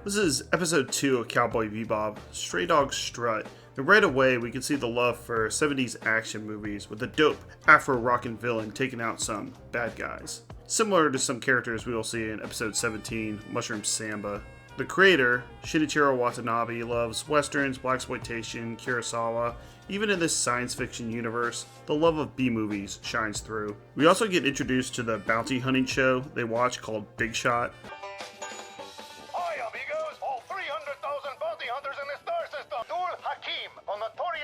This is episode 2 of Cowboy Bebop, Stray Dog Strut, and right away we can see the love for 70s action movies with a dope Afro-rockin' villain taking out some bad guys. Similar to some characters we will see in episode 17, Mushroom Samba. The creator, Shinichiro Watanabe, loves westerns, blaxploitation, Kurosawa. Even in this science fiction universe, the love of B-movies shines through. We also get introduced to the bounty hunting show they watch called Big Shot.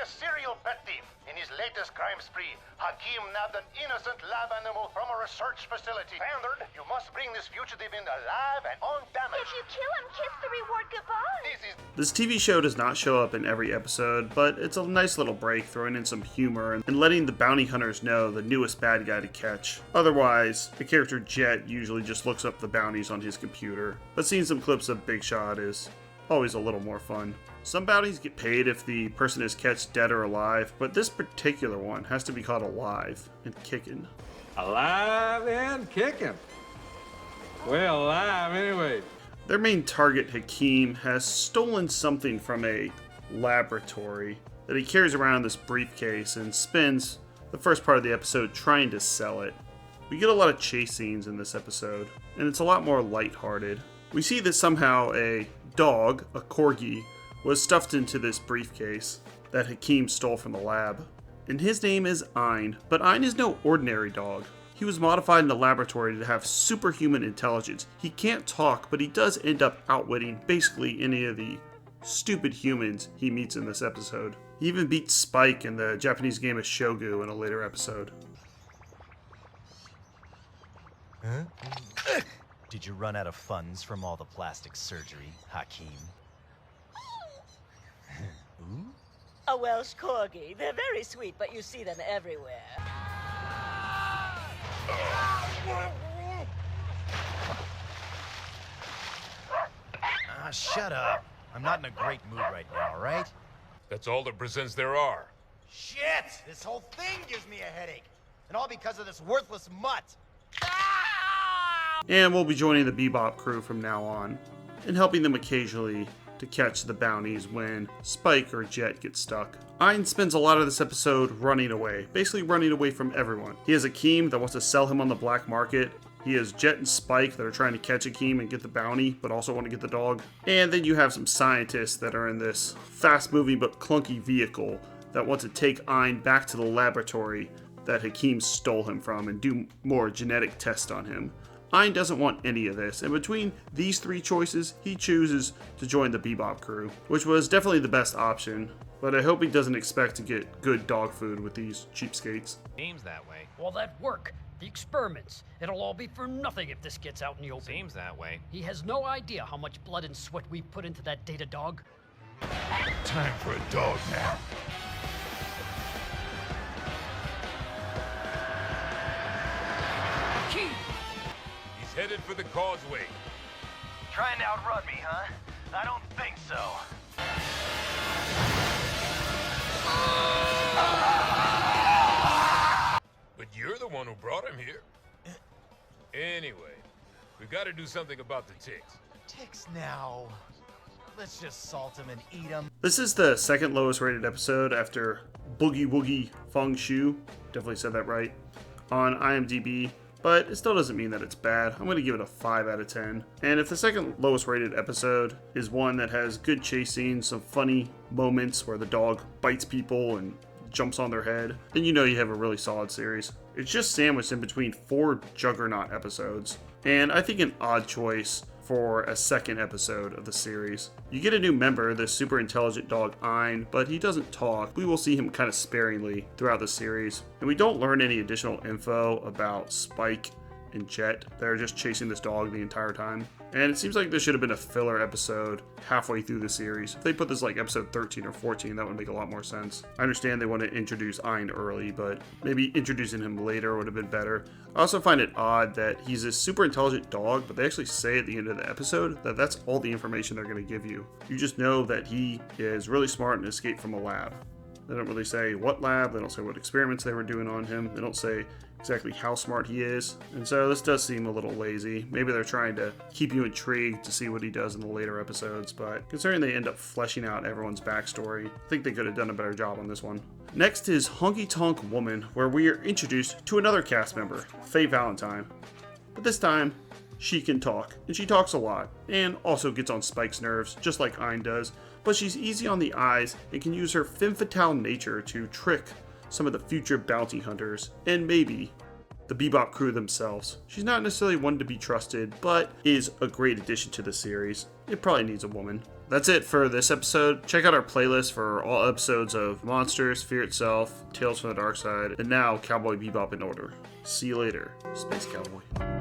Serial pet thief. In his latest crime spree, Hakim nabbed an innocent lab animal from a research facility. Standard, you must bring this fugitive in alive and undamaged. If you kill him, kiss the reward goodbye. This TV show does not show up in every episode, but it's a nice little break, throwing in some humor and letting the bounty hunters know the newest bad guy to catch. Otherwise, the character Jet usually just looks up the bounties on his computer, but seeing some clips of Big Shot is always a little more fun. Some bounties get paid if the person is catched dead or alive, but this particular one has to be caught alive and kicking. Alive and kicking. Well, alive anyway. Their main target, Hakim, has stolen something from a laboratory that he carries around in this briefcase and spends the first part of the episode trying to sell it. We get a lot of chase scenes in this episode, and it's a lot more lighthearted. We see that somehow a dog, a corgi, was stuffed into this briefcase that Hakim stole from the lab. And his name is Ein, but Ein is no ordinary dog. He was modified in the laboratory to have superhuman intelligence. He can't talk, but he does end up outwitting basically any of the stupid humans he meets in this episode. He even beats Spike in the Japanese game of Shogu in a later episode. Huh? Did you run out of funds from all the plastic surgery, Hakim? Ooh? A Welsh corgi. They're very sweet, but you see them everywhere. Shut up. I'm not in a great mood right now, all right? That's all the presents there are. Shit! This whole thing gives me a headache. And all because of this worthless mutt. And we'll be joining the Bebop crew from now on, and helping them occasionally to catch the bounties when Spike or Jet get stuck. Ein spends a lot of this episode running away, basically running away from everyone. He has Hakim that wants to sell him on the black market. He has Jet and Spike that are trying to catch Hakim and get the bounty, but also want to get the dog. And then you have some scientists that are in this fast-moving but clunky vehicle that want to take Ein back to the laboratory that Hakim stole him from and do more genetic tests on him. Ein doesn't want any of this, and between these three choices, he chooses to join the Bebop crew, which was definitely the best option, but I hope he doesn't expect to get good dog food with these cheapskates. Seems that way. All that work, the experiments, it'll all be for nothing if this gets out in the open. Seems that way. He has no idea how much blood and sweat we put into that data dog. Time for a dog nap. Key! He's headed for the causeway. Trying to outrun me, huh? I don't think so. But you're the one who brought him here. Anyway, we've got to do something about the ticks. Ticks now. Let's just salt him and eat him. This is the second lowest rated episode after Boogie Woogie Feng Shu, definitely said that right, on IMDb. But it still doesn't mean that it's bad. I'm going to give it a 5 out of 10. And if the second lowest rated episode is one that has good chase scenes, some funny moments where the dog bites people and jumps on their head, then you know you have a really solid series. It's just sandwiched in between 4 Juggernaut episodes, and I think an odd choice for a second episode of the series. You get a new member, the super intelligent dog Ein, but he doesn't talk. We will see him kind of sparingly throughout the series, and we don't learn any additional info about Spike and Jet. They're just chasing this dog the entire time. And it seems like this should have been a filler episode halfway through the series. If they put this like episode 13 or 14, that would make a lot more sense. I understand they want to introduce Ein early, but maybe introducing him later would have been better. I also find it odd that he's a super intelligent dog, but they actually say at the end of the episode that that's all the information they're going to give you. You just know that he is really smart and escaped from a lab. They don't really say what lab, they don't say what experiments they were doing on him, they don't say exactly how smart he is, and so this does seem a little lazy. Maybe they're trying to keep you intrigued to see what he does in the later episodes, but considering they end up fleshing out everyone's backstory, I think they could have done a better job on this one. Next is Honky Tonk Woman, where we are introduced to another cast member, Faye Valentine. But this time, she can talk, and she talks a lot, and also gets on Spike's nerves, just like Ein does, but she's easy on the eyes and can use her femme fatale nature to trick some of the future bounty hunters, and maybe the Bebop crew themselves. She's not necessarily one to be trusted, but is a great addition to the series. It probably needs a woman. That's it for this episode. Check out our playlist for all episodes of Monsters, Fear Itself, Tales from the Dark Side, and now Cowboy Bebop in order. See you later, Space Cowboy.